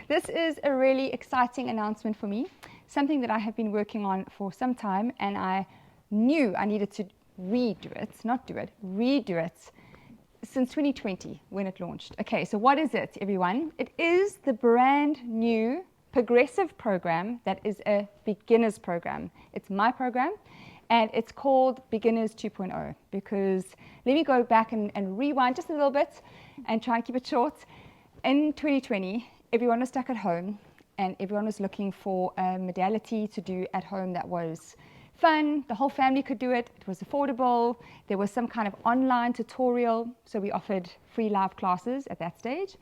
This is a really exciting announcement for me, something that I have been working on for some time, and I knew I needed to redo it since 2020 when it launched. Okay, so what is it, everyone? It is the brand new progressive program that is a beginner's program. It's my program, and it's called Beginners 2.0 because let me go back and rewind just a little bit and try and keep it short. In 2020, everyone was stuck at home and everyone was looking for a modality to do at home that was fun. The whole family could do it. It was affordable. There was some kind of online tutorial. So we offered free live classes at that stage.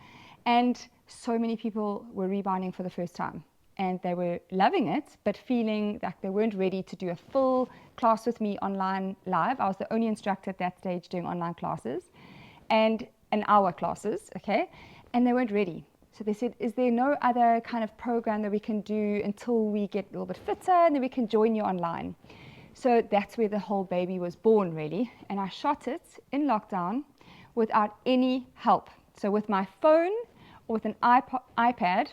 And so many people were rebounding for the first time. And they were loving it, but feeling like they weren't ready to do a full class with me online live. I was the only instructor at that stage doing online classes and an hour classes, okay? And they weren't ready. So they said, is there no other kind of program that we can do until we get a little bit fitter and then we can join you online? So that's where the whole baby was born, really. And I shot it in lockdown without any help. So with my phone or with an iPad,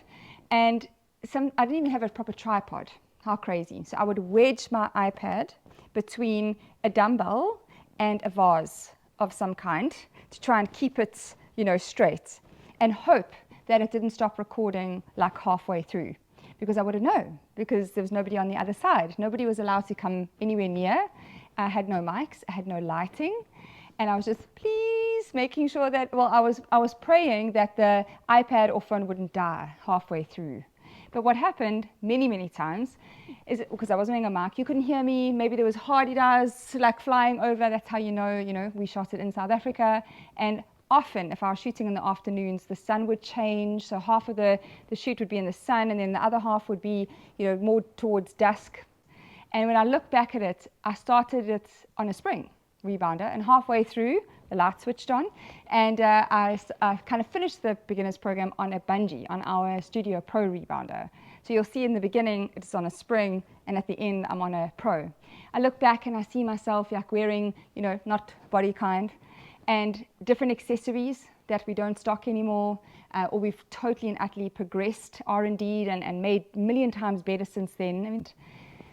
and I didn't even have a proper tripod. How crazy. So I would wedge my iPad between a dumbbell and a vase of some kind to try and keep it, straight, and hope that it didn't stop recording like halfway through, because I wouldn't know, because there was nobody on the other side. Nobody was allowed to come anywhere near. I had no mics, I had no lighting, and I was just please making sure that, I was praying that the iPad or phone wouldn't die halfway through. But what happened many times is because I wasn't wearing a mic, you couldn't hear me. Maybe there was hardy-dars like flying over. That's how you know, we shot it in South Africa. And often, if I was shooting in the afternoons, the sun would change. So half of the shoot would be in the sun, and then the other half would be, more towards dusk. And when I look back at it, I started it on a spring rebounder, and halfway through, the light switched on, and I kind of finished the beginners program on a bungee, on our Studio Pro rebounder. So you'll see in the beginning, it's on a spring, and at the end, I'm on a pro. I look back and I see myself like wearing, not body kind, and different accessories that we don't stock anymore, or we've totally and utterly progressed R&D and made a million times better since then.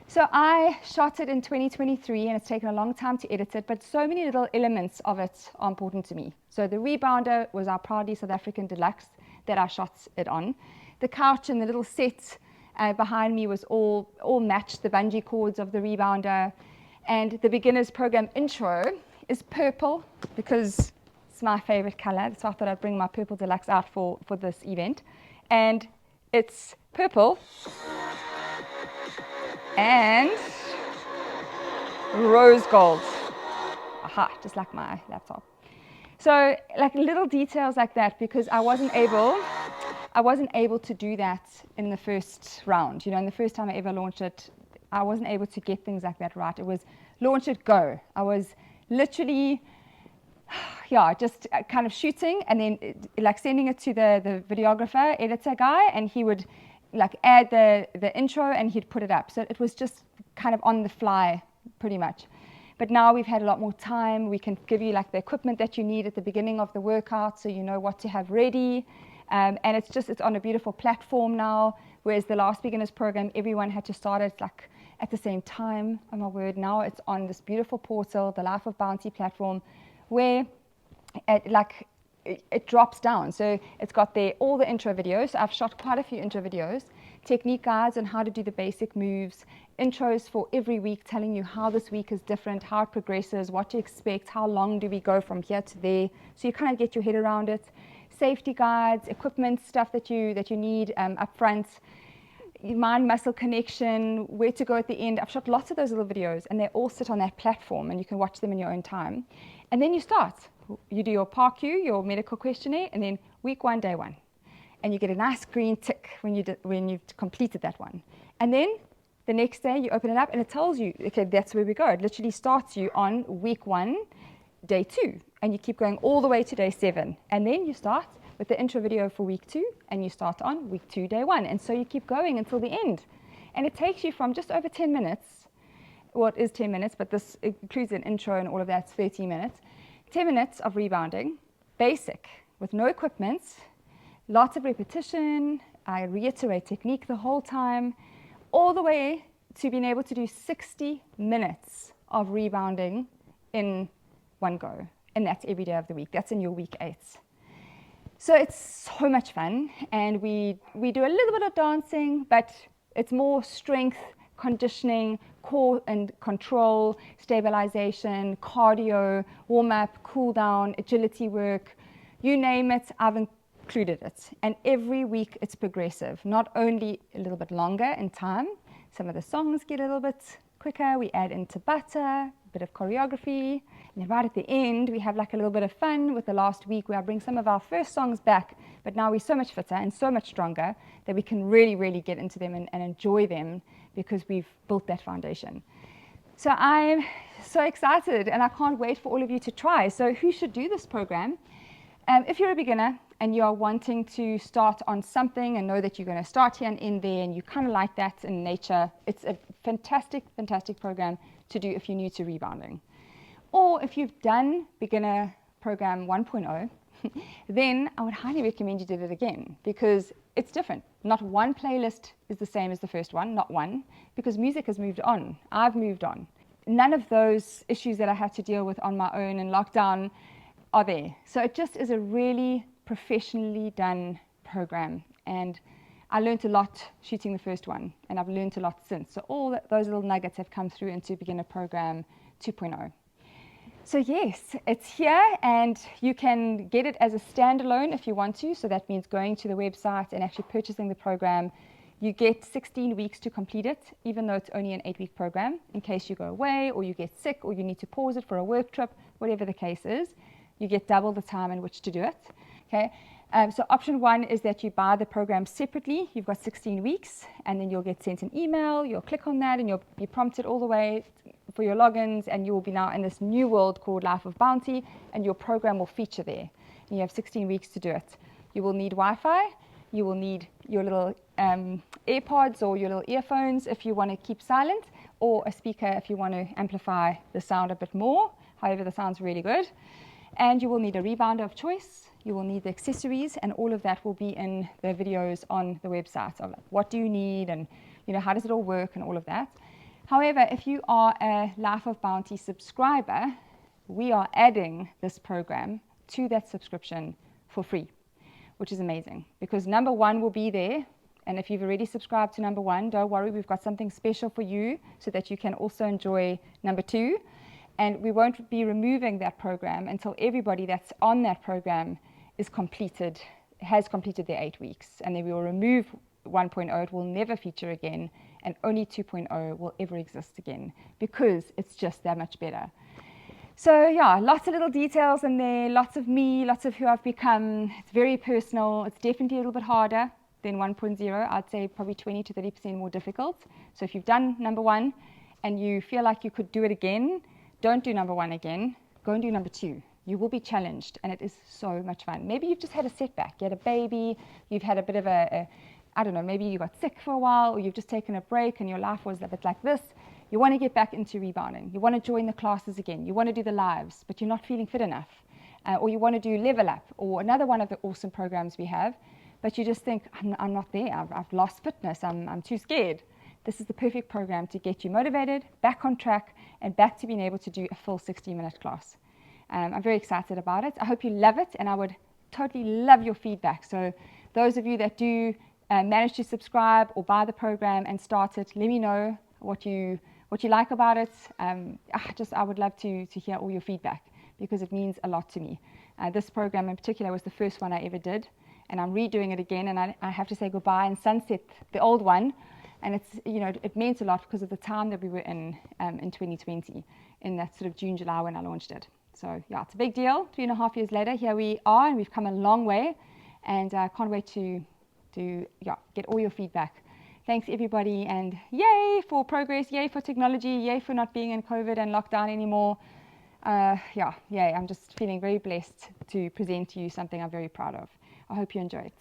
So I shot it in 2023, and it's taken a long time to edit it, but so many little elements of it are important to me. So the rebounder was our proudly South African deluxe that I shot it on. The couch and the little set behind me was all matched the bungee cords of the rebounder. And the beginners program intro is purple because it's my favorite color. So I thought I'd bring my purple deluxe out for this event. And it's purple and rose gold. Aha, just like my laptop. So like little details like that, because I wasn't able to do that in the first round. In the first time I ever launched it, I wasn't able to get things like that right. It was launch it, go. I was literally, just kind of shooting and then like sending it to the videographer, editor guy, and he would like add the intro and he'd put it up. So it was just kind of on the fly pretty much. But now we've had a lot more time. We can give you like the equipment that you need at the beginning of the workout so you know what to have ready. And it's on a beautiful platform now, whereas the last beginners program, everyone had to start it like at the same time. Oh my word, now it's on this beautiful portal, the Life of Bounty platform, where it drops down. So it's got all the intro videos. I've shot quite a few intro videos, technique guides on how to do the basic moves, intros for every week telling you how this week is different, how it progresses, what to expect, how long do we go from here to there. So you kind of get your head around it. Safety guides, equipment, stuff that you need up front, mind-muscle connection, where to go at the end. I've shot lots of those little videos, and they all sit on that platform, and you can watch them in your own time. And then you start. You do your PARQ, your medical questionnaire, and then week 1, day 1. And you get a nice green tick when you've completed that one. And then the next day you open it up and it tells you, okay, that's where we go. It literally starts you on week 1, day 2. And you keep going all the way to day 7. And then you start with the intro video for week 2, and you start on week 2, day 1. And so you keep going until the end. And it takes you from just over 10 minutes, well, it is 10 minutes, but this includes an intro and all of that, it's 30 minutes. 10 minutes of rebounding, basic, with no equipment, lots of repetition, I reiterate technique the whole time, all the way to being able to do 60 minutes of rebounding in one go. And that's every day of the week. That's in your week 8. So it's so much fun. And we do a little bit of dancing, but it's more strength, conditioning, core and control, stabilization, cardio, warm-up, cool-down, agility work. You name it, I've included it. And every week it's progressive, not only a little bit longer in time. Some of the songs get a little bit quicker. We add in Tabata, a bit of choreography. And then right at the end, we have like a little bit of fun with the last week where I bring some of our first songs back, but now we're so much fitter and so much stronger that we can really, really get into them and enjoy them because we've built that foundation. So I'm so excited and I can't wait for all of you to try. So who should do this program? If you're a beginner and you are wanting to start on something and know that you're going to start here and end there and you kind of like that in nature, it's a fantastic, fantastic program to do if you're new to rebounding. Or if you've done beginner program 1.0, then I would highly recommend you did it again because it's different. Not one playlist is the same as the first one, not one, because music has moved on. I've moved on. None of those issues that I had to deal with on my own in lockdown are there. So it just is a really professionally done program. And I learned a lot shooting the first one, and I've learned a lot since. So all those little nuggets have come through into beginner program 2.0. So yes, it's here and you can get it as a standalone if you want to. So that means going to the website and actually purchasing the program. You get 16 weeks to complete it, even though it's only an 8-week program, in case you go away or you get sick or you need to pause it for a work trip, whatever the case is. You get double the time in which to do it. Okay. So option 1 is that you buy the program separately. You've got 16 weeks and then you'll get sent an email. You'll click on that and you'll be prompted all the way for your logins, and you will be now in this new world called Life of Bounty, and your program will feature there. And you have 16 weeks to do it. You will need Wi-Fi. You will need your little AirPods or your little earphones if you want to keep silent, or a speaker if you want to amplify the sound a bit more. However, the sound's really good. And you will need a rebounder of choice. You will need the accessories, and all of that will be in the videos on the website of like, what do you need and how does it all work and all of that. However, if you are a Life of Bounty subscriber, we are adding this program to that subscription for free, which is amazing because number 1 will be there. And if you've already subscribed to number 1, don't worry, we've got something special for you so that you can also enjoy number 2. And we won't be removing that program until everybody that's on that program has completed their 8 weeks. And then we will remove 1.0, it will never feature again, and only 2.0 will ever exist again because it's just that much better. So yeah, lots of little details in there, lots of me, lots of who I've become. It's very personal. It's definitely a little bit harder than 1.0. I'd say probably 20 to 30% more difficult. So if you've done number 1 and you feel like you could do it again, don't do number 1 again, go and do number 2. You will be challenged and it is so much fun. Maybe you've just had a setback, you had a baby, you've had a bit of I don't know, maybe you got sick for a while or you've just taken a break and your life was a bit like this. You want to get back into rebounding. You want to join the classes again. You want to do the lives, but you're not feeling fit enough. Or you want to do Level Up or another one of the awesome programs we have, but you just think, I'm not there. I've lost fitness. I'm too scared. This is the perfect program to get you motivated, back on track, and back to being able to do a full 60-minute class. I'm very excited about it. I hope you love it, and I would totally love your feedback. So those of you that do manage to subscribe or buy the program and start it, let me know what you like about it. I would love to hear all your feedback because it means a lot to me. This program in particular was the first one I ever did, and I'm redoing it again, and I have to say goodbye and sunset the old one. And it's, it meant a lot because of the time that we were in 2020, in that sort of June, July when I launched it. So yeah, it's a big deal. 3.5 years later, here we are, and we've come a long way, and I can't wait to get all your feedback. Thanks everybody, and yay for progress, yay for technology, yay for not being in COVID and lockdown anymore. Yay, I'm just feeling very blessed to present to you something I'm very proud of. I hope you enjoy it.